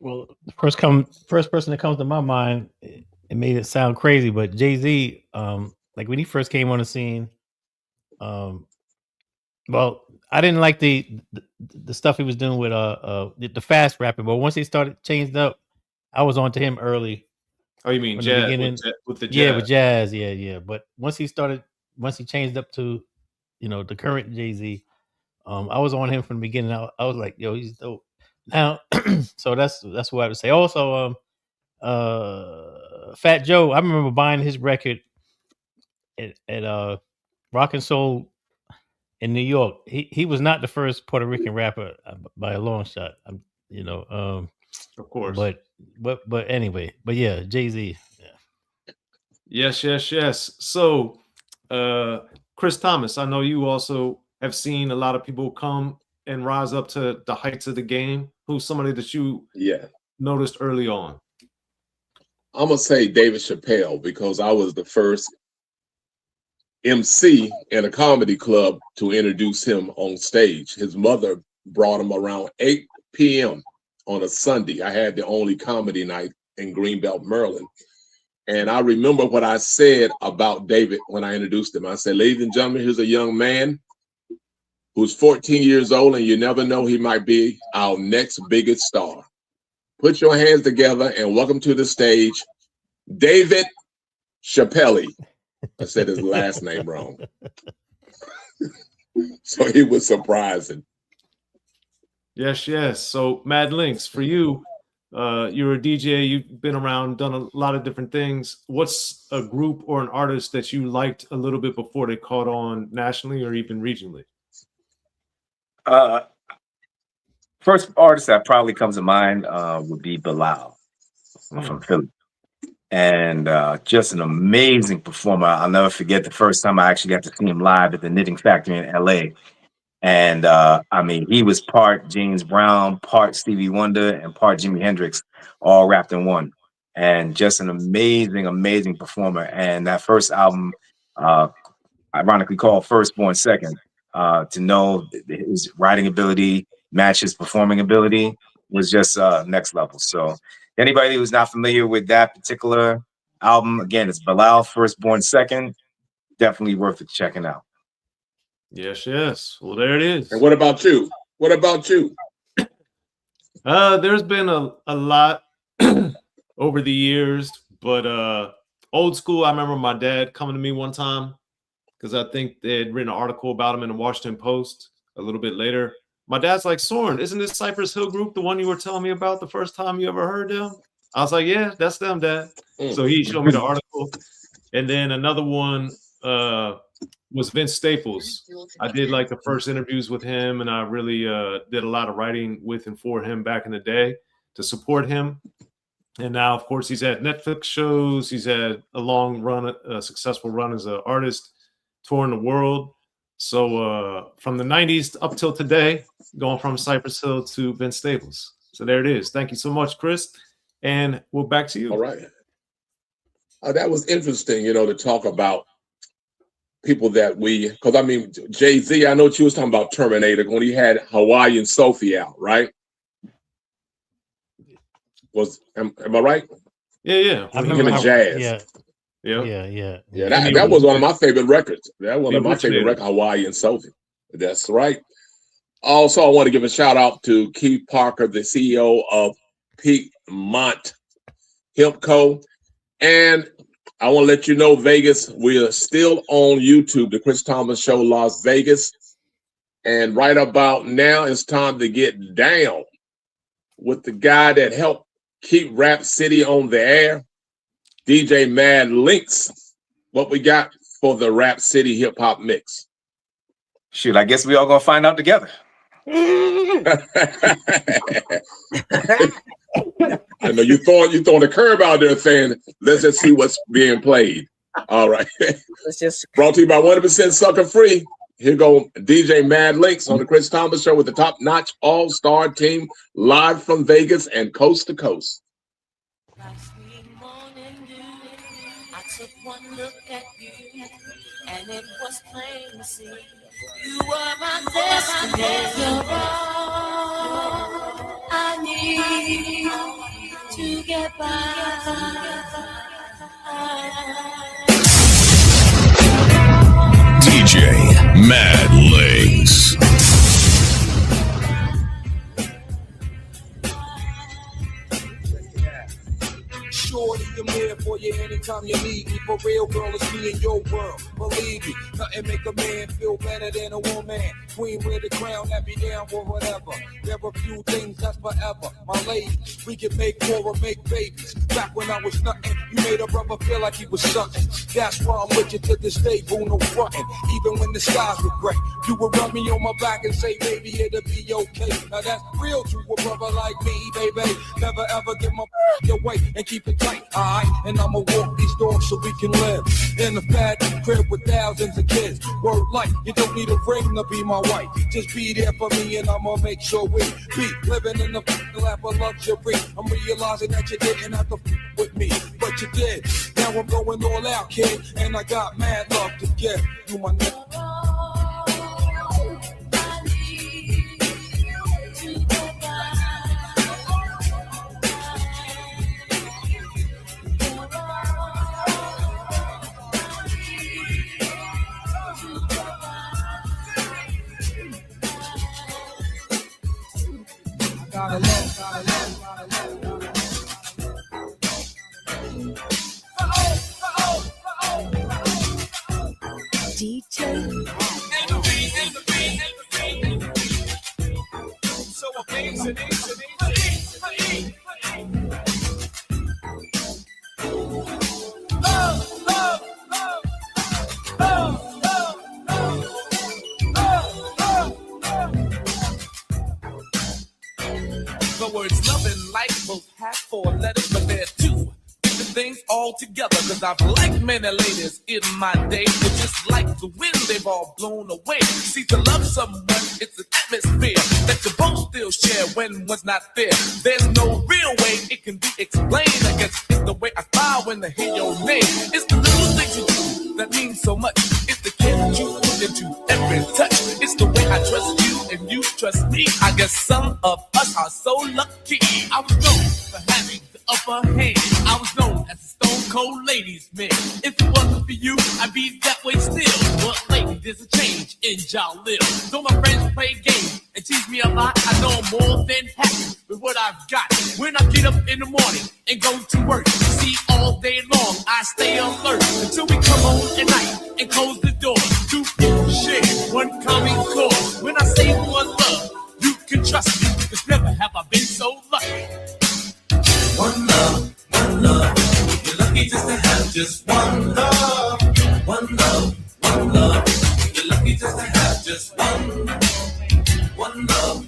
Well, the first person that comes to my mind, it made it sound crazy, but Jay-Z, like when he first came on the scene, well, I didn't like the stuff he was doing with the fast rapping, but once he started changed up, I was on to him early. Oh, you mean jazz? With the jazz? Yeah, with jazz, yeah. But once he changed up to, you know, the current Jay-Z, I was on him from the beginning. I was like, yo, he's dope. Now, so that's what I would say. Also, Fat Joe, I remember buying his record at Rock and Soul in New York. He was not the first Puerto Rican rapper by a long shot. You know, of course. But anyway, but yeah, Jay-Z. Yeah. Yes. So, Chris Thomas, I know you also have seen a lot of people come and rise up to the heights of the game. Who's somebody that you noticed early on? I'm gonna say David Chappelle because I was the first MC in a comedy club to introduce him on stage. His mother brought him around 8 p.m. on a Sunday. I had the only comedy night in Greenbelt, Maryland. And I remember what I said about David when I introduced him. I said, ladies and gentlemen, here's a young man who's 14 years old, and you never know, he might be our next biggest star. Put your hands together and welcome to the stage, David Chappelle. I said his last name wrong. So he was surprising. Yes. So Mad Links, for you, you're a DJ, you've been around, done a lot of different things. What's a group or an artist that you liked a little bit before they caught on nationally or even regionally? First artist that probably comes to mind would be Bilal from Philly. And just an amazing performer. I'll never forget the first time I actually got to see him live at the Knitting Factory in LA. And I mean, he was part James Brown, part Stevie Wonder, and part Jimi Hendrix, all wrapped in one. And just an amazing, amazing performer. And that first album, ironically called Firstborn Second, to know his writing ability match his performing ability was just next level. So anybody who's not familiar with that particular album, again, it's Bilal, Firstborn Second, definitely worth it checking out. Yes, yes. Well, there it is. And what about you? What about you? There's been a lot over the years, but old school, I remember my dad coming to me one time because I think they had written an article about him in the Washington Post a little bit later. My dad's like, Soren, isn't this Cypress Hill group the one you were telling me about the first time you ever heard them? I was like, yeah, that's them, Dad. So he showed me the article. And then another one was Vince Staples. I did like the first interviews with him, and I really did a lot of writing with and for him back in the day to support him. And now, of course, he's had Netflix shows. He's had a long run, a successful run as an artist, touring the world. So from the 90s up till today, going from Cypress Hill to Vince Staples. So there it is. Thank you so much, Chris. And we're back to you. All right. That was interesting, to talk about people that because I mean, Jay-Z, I know what you was talking about Terminator when he had Hawaii and Sophie out, right? Am I right? Yeah. Him and Jazz. Yeah. That was one of my favorite records. That was one of my favorite records, Hawaii and Sophie. That's right. Also, I want to give a shout out to Keith Parker, the CEO of Piedmont Hemp Co. And I want to let you know, Vegas, we are still on YouTube, The Chris Thomas Show, Las Vegas. And right about now, it's time to get down with the guy that helped keep Rap City on the air, DJ Mad Links. What we got for the Rap City Hip Hop Mix? Shoot, I guess we all gonna find out together. I know you throwing the curve out there saying, let's just see what's being played. All right. It's just brought to you by 100% Sucker Free. Here go DJ Mad Links on the Chris Thomas Show with the top-notch all-star team live from Vegas and coast to coast. I took one look at you, and it was plain to see you were my destiny. You're all I need to get by. DJ Mad Links. Shorty, I'm here for you anytime you need me. For real, girl, it's me in your world. Believe me, nothing make a man feel better than a woman. Queen with the crown, that be down for whatever. There are few things that's forever. My lady, we can make more or make babies. Back when I was nothing, you made a brother feel like he was something. That's why I'm with you to this day, boo, no frontin'. Even when the skies were gray, you would rub me on my back and say, baby, it'll be okay. Now that's real to a brother like me, baby. Never ever get my your way and keep it tight, alright? And I'ma walk these doors so we can live in a fat crib with thousands of kids. Word life, you don't need a ring to be my wife. Just be there for me and I'ma make sure we be living in the lap of luxury. I'm realizing that you didn't have to with me, but you did. Now I'm going all out, kid, and I got mad love to give you, my nigga. So amazing. The words love and like both have 4 letters, but they're 2 different things all all together, cause I've liked many ladies in my day, but just like the wind, they've all blown away. See, to love someone, it's an atmosphere that you both still share when one's not there. There's no real way it can be explained. I guess it's the way I smile when I hear your name. It's the little things you do that mean so much. It's the care that you put into every touch. It's the way I trust you and you trust me. I guess some of us are so lucky. I was known for having the upper hand. I was known as a stone cold ladies man. If it wasn't for you, I'd be that way still. But lately there's a change in Jalil. Though my friends play games and tease me a lot, I know I'm more than happy with what I've got. When I get up in the morning and go to work, see all day long I stay alert until we come home at night and close the door. Two people share one common cause. When I say one love, you can trust me, cause never have I been so lucky. One love, one love. You're lucky just to have just one love. One love, one love. You're lucky just to have just one love, one love.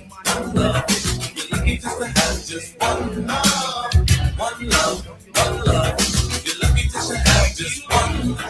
You're lucky just to have just one love, one love, one love. You're lucky just to have just one love.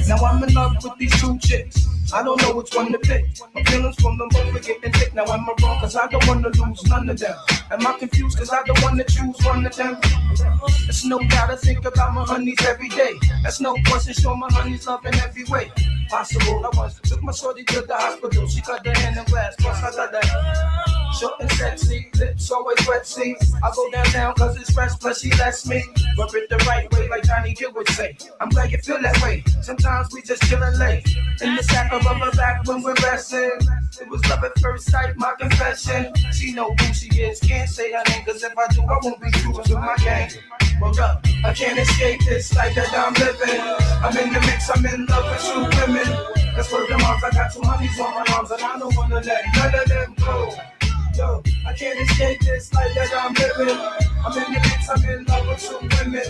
Now I'm in love with these two chicks. I don't know which one to pick. My feelings from them both are getting thick. Now am I wrong? Cause I don't wanna lose none of them. Am I confused? Cause I don't wanna choose one of them. There's no doubt I think about my honeys every day. That's no question, show my honeys love in every way possible. I once took my shorty to the hospital. She cut her hand in glass. Plus I got that short and sexy, lips always wet. See, I go downtown cause it's fresh. Plus she lets me rub it the right way, like Johnny Gill would say. I'm glad you feel that way. Sometimes we just chillin' late in the sack of rubber back when we're resting. It was love at first sight, my confession. She know who she is, can't say her name, cause if I do, I won't be true to my gang. Well, up, I can't escape this life that I'm living. I'm in the mix, I'm in love with two women. That's where the moms, I got two honeys on my arms, and I don't wanna let none of them go. Yo, I can't escape this life that I'm living. I'm in the mix, I'm in love with two women.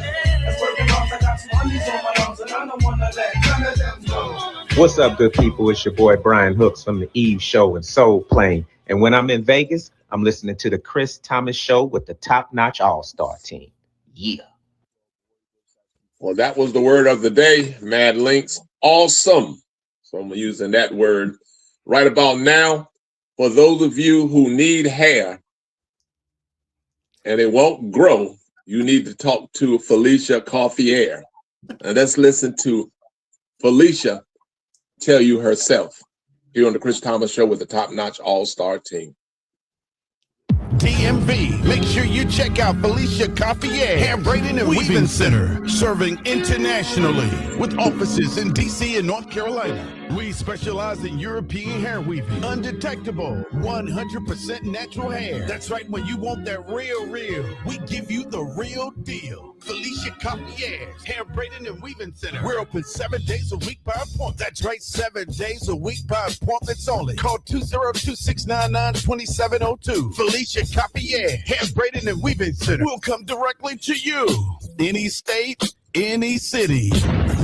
That's where the moms, I got two honeys on my arms, and I don't wanna let none of them go. What's up, good people? It's your boy Brian Hooks from the Eve Show and Soul Plane. And when I'm in Vegas, I'm listening to the Chris Thomas Show with the top-notch all-star team. Yeah. Well, that was the word of the day, Mad Links. Awesome. So I'm using that word right about now. For those of you who need hair and it won't grow, you need to talk to Felicia Cartier. And let's listen to Felicia tell you herself here on the Chris Thomas Show with the top-notch all-star team. DMV. Make sure you check out Felicia Cartier Hair Braiding and Weaving Center, serving internationally with offices in DC and North Carolina. We specialize in European hair weaving, undetectable, 100% natural hair. That's right, when you want that real, we give you the real deal. Felicia Cartier's Hair Braiding and Weaving Center. We're open 7 days a week by appointment. That's right, 7 days a week by appointments only. Call 202-699-2702. Felicia Cartier Hair Braiding and Weaving Center. We'll come directly to you. Any state, any city.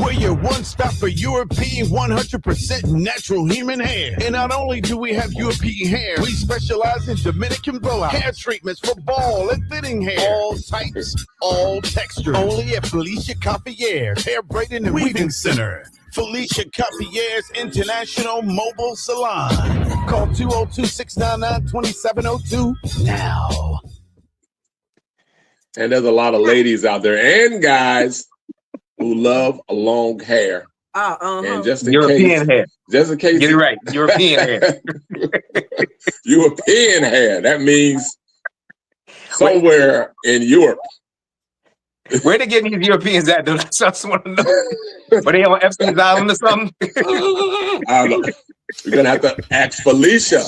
We're your one stop for European 100% natural human hair. And not only do we have European hair, we specialize in Dominican blowout hair treatments for ball and thinning hair. All types, all textures. Only at Felicia Cartier's Hair Braiding and Weaving Center. Felicia Cartier's International Mobile Salon. Call 202-699-2702 now. And there's a lot of ladies out there and guys who love long hair. And just in European case, hair. Just in case. Get it right. European hair. European hair. That means somewhere in Europe. Where they getting these Europeans at, though? That's what I just want to know. Were they on Epstein's Island or something? I don't know. We're going to have to ask Felicia.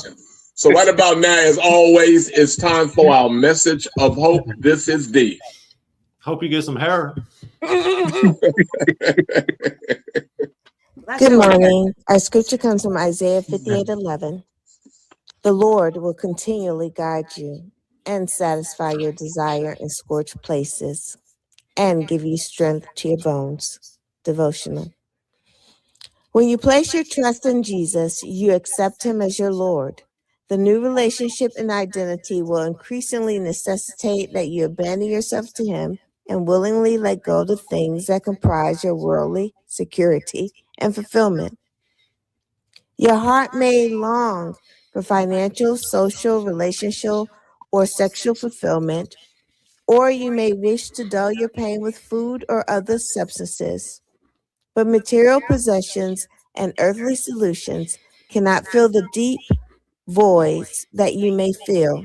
So right about now, as always, it's time for our message of hope. This is D. Hope you get some hair. Good morning. Our scripture comes from Isaiah 58:11. The Lord will continually guide you. and satisfy your desire in scorched places and give you strength to your bones. Devotional. When you place your trust in Jesus, you accept him as your Lord. The new relationship and identity will increasingly necessitate that you abandon yourself to him and willingly let go of the things that comprise your worldly security and fulfillment. Your heart may long for financial, social, relational, or sexual fulfillment, or you may wish to dull your pain with food or other substances. But material possessions and earthly solutions cannot fill the deep voids that you may feel.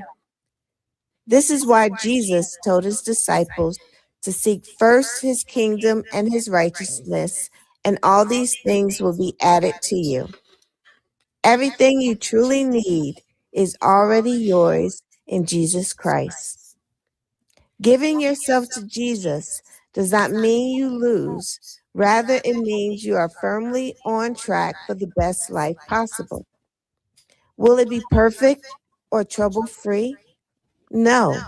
This is why Jesus told his disciples to seek first his kingdom and his righteousness, and all these things will be added to you. Everything you truly need is already yours in Jesus Christ. Giving yourself to Jesus does not mean you lose. Rather, it means you are firmly on track for the best life possible. Will it be perfect or trouble-free? No.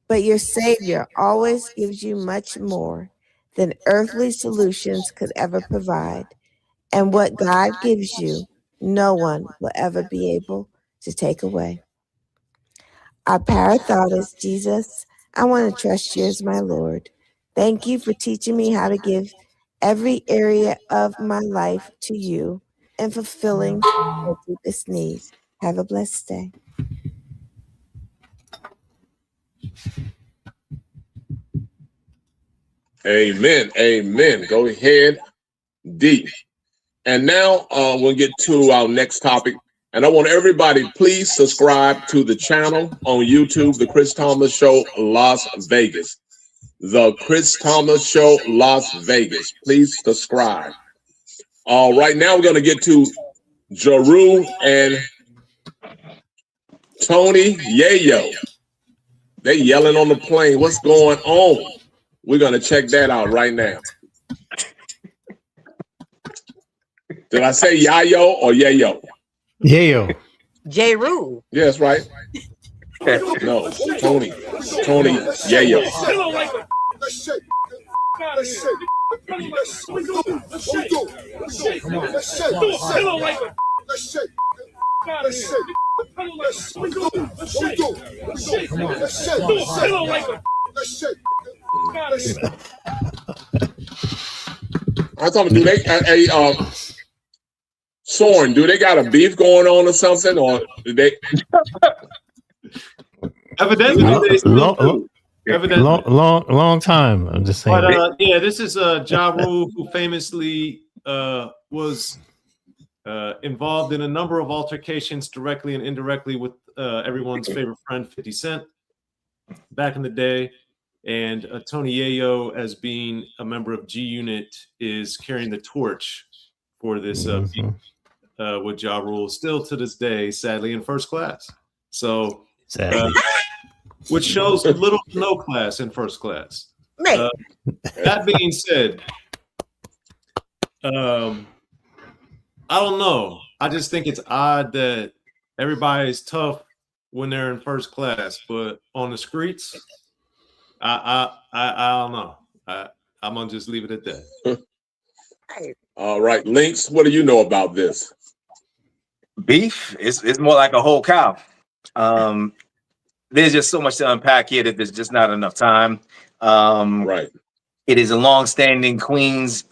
But your Savior always gives you much more than earthly solutions could ever provide. And what God gives you, no one will ever be able to take away. Our power thought is, Jesus, I want to trust you as my Lord. Thank you for teaching me how to give every area of my life to you and fulfilling my deepest needs. Have a blessed day. Amen. Amen. Go ahead, D. And now we'll get to our next topic. And I want everybody, please subscribe to the channel on YouTube, The Chris Thomas Show, Las Vegas. The Chris Thomas Show, Las Vegas. Please subscribe. All right, now we're going to get to Jeru and Tony Yayo. They yelling on the plane. What's going on? We're going to check that out right now. Did I say Yayo or Yayo? Yayo. Jeru. Yeah, that's right. No, Tony Yayo. I thought, do they Soren, do they got a beef going on or something, or did they? Evidently, they still do. Evidently. Long time. I'm just saying. But yeah, this is Ja Rule, who famously was involved in a number of altercations directly and indirectly with everyone's favorite friend, 50 Cent, back in the day. And Tony Yayo, as being a member of G Unit, is carrying the torch for this beef with Ja Rule, still to this day, sadly, in first class. So, which shows little to no class in first class. That being said, I don't know. I just think it's odd that everybody's tough when they're in first class, but on the streets, I don't know. I'm gonna just leave it at that. All right, Lynx, what do you know about this? Beef is more like a whole cow. There's just so much to unpack here that there's just not enough time. Right. It is a long-standing Queens,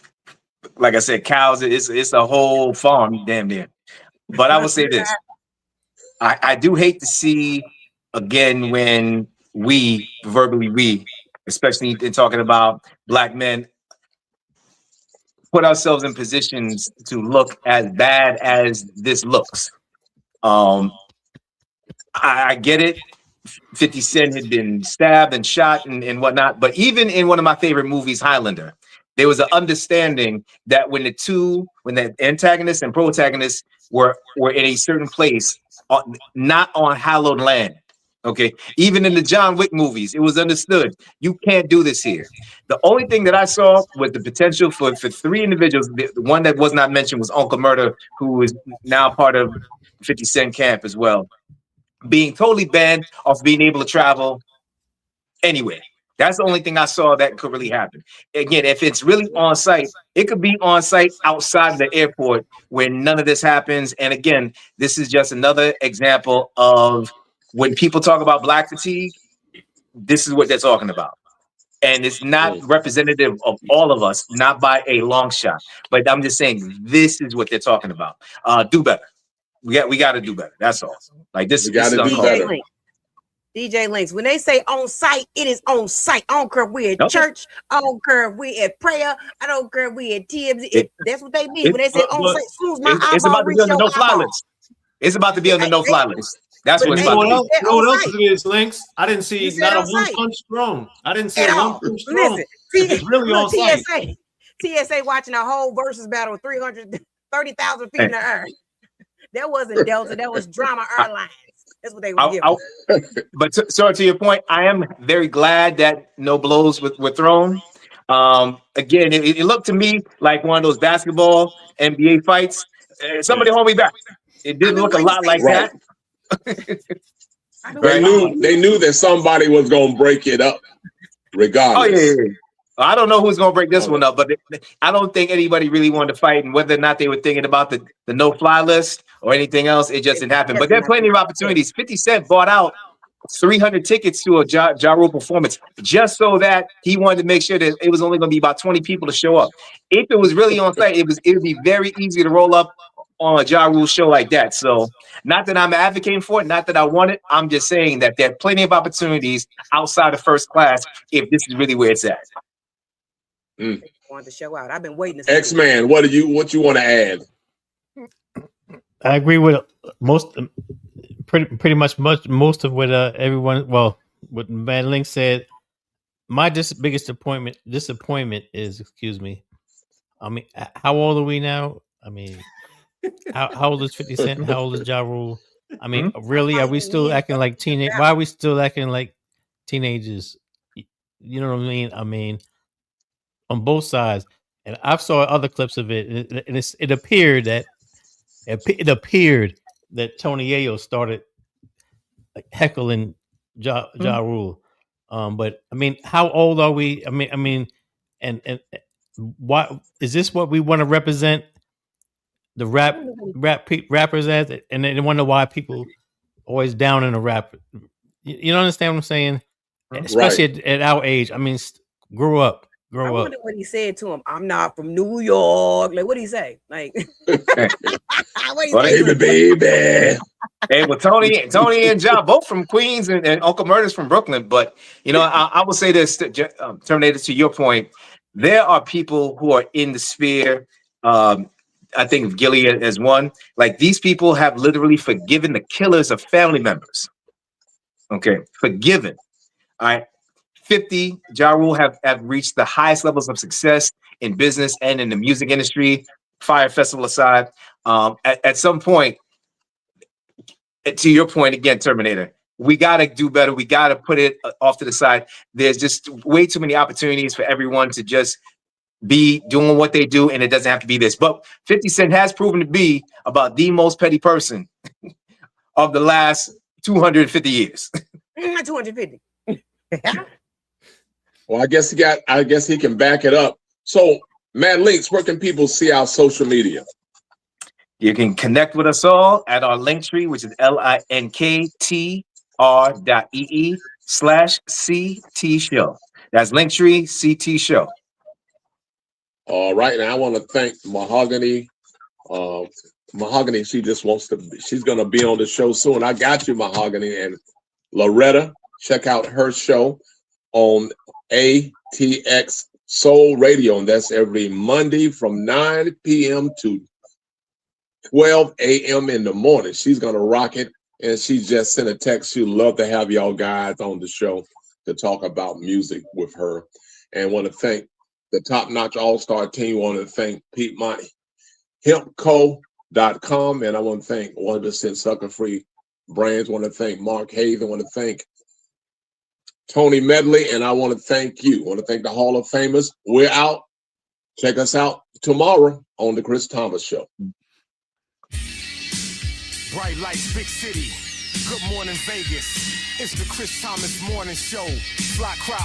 like I said, cows. It's a whole farm, damn near. But I will say this: I do hate to see again when we, especially in talking about Black men, put ourselves in positions to look as bad as this looks. I get it. 50 Cent had been stabbed and shot and whatnot. But even in one of my favorite movies, Highlander, there was an understanding that when the antagonist and protagonist were in a certain place, not on hallowed land. Okay, even in the John Wick movies, it was understood you can't do this here. The only thing that I saw was the potential for three individuals. The one that was not mentioned was Uncle Murder, who is now part of 50 Cent camp as well. being totally banned off being able to travel anywhere. That's the only thing I saw that could really happen. Again, if it's really on site, it could be on site outside of the airport where none of this happens. And again, this is just another example of when people talk about black fatigue, this is what they're talking about. And it's not representative of all of us, not by a long shot. But I'm just saying, this is what they're talking about. Do better. We got to do better. That's all. Like this, We gotta do better. DJ Links, when they say on site, it is on site. I don't care if we're at church. I don't care if we're at prayer. I don't care if we're at TMZ. That's what they mean. When they say on site, as soon as my it's eyeball about to reach be on the your no-fly eyeball. list. It's about to be on the no-fly list. That's what it's You know about what to be. else? You know what else it is, Links? I didn't You see said not a on one site. punch thrown. I didn't see At a all. one punch thrown. Listen, It's really on look, site. TSA watching a whole versus battle with 330,000 feet in the air. That wasn't Delta. That was Drama Airlines. That's what they were giving. But so to your point, I am very glad that no blows were thrown. Again, it looked to me like one of those basketball NBA fights. Somebody hold me back. It didn't look a lot like that. They knew that somebody was gonna break it up, regardless. Oh yeah. I don't know who's gonna break this one up, but I don't think anybody really wanted to fight, and whether or not they were thinking about the no-fly list or anything else, it just didn't happen. But there are plenty of opportunities. 50 Cent bought out 300 tickets to a Ja Rule performance just so that he wanted to make sure that it was only going to be about 20 people to show up. If it was really on site, it would be very easy to roll up on a Ja Rule show like that. So not that I'm advocating for it, not that I want it. I'm just saying that there are plenty of opportunities outside of first class if this is really where it's at. Wanted to show out. I've been waiting to see X-Man, what you want to add? I agree with pretty much most of what everyone. Well, what Mad Link said. My biggest disappointment is, excuse me. I mean, how old are we now? I mean, how old is 50 Cent? How old is Ja Rule? I mean, really, are we still acting like teenage? Why are we still acting like teenagers? You know what I mean? I mean, on both sides, and I've saw other clips of it, and it appeared that Tony Yayo started like heckling Ja Rule. But I mean, how old are we? I mean, and why is this what we want to represent the rappers as? And they wonder why people always down in a rap. You don't understand what I'm saying? Especially at our age. I mean, grow up. I wonder what he said to him. I'm not from New York. Like, what did he say? Like, baby. Hey, well, Tony and Ja both from Queens, and Uncle Murder's from Brooklyn. But you know, I will say this, Terminator, to your point, there are people who are in the sphere. I think of Gilly as one. Like, these people have literally forgiven the killers of family members. Okay, forgiven. All right. 50, Ja Rule have reached the highest levels of success in business and in the music industry, Fire Festival aside. At some point, to your point again, Terminator, we got to do better. We got to put it off to the side. There's just way too many opportunities for everyone to just be doing what they do, and it doesn't have to be this. But 50 Cent has proven to be about the most petty person of the last 250 years. 250. Well, I guess he can back it up. So, Mad Links, where can people see our social media? You can connect with us all at our link tree, which is linktr.ee/CT show. That's Linktree CT show. All right, and I want to thank Mahogany. Mahogany, she's going to be on the show soon. I got you, Mahogany. And Loretta, check out her show on ATX Soul Radio, and that's every Monday from 9 p.m. to 12 a.m. in the morning. She's going to rock it, and she just sent a text. She'd love to have y'all guys on the show to talk about music with her. And want to thank the Top Notch All-Star team. Want to thank Pete Money, HempCo.com, and I want to thank 100% Sucker Free Brands. Want to thank Mark Hayes. I want to thank Tony Medley, and I want to thank you. I want to thank the Hall of Famers. We're out. Check us out tomorrow on the Chris Thomas Show. Bright lights, big city. Good morning, Vegas. It's the Chris Thomas Morning Show. Fly cry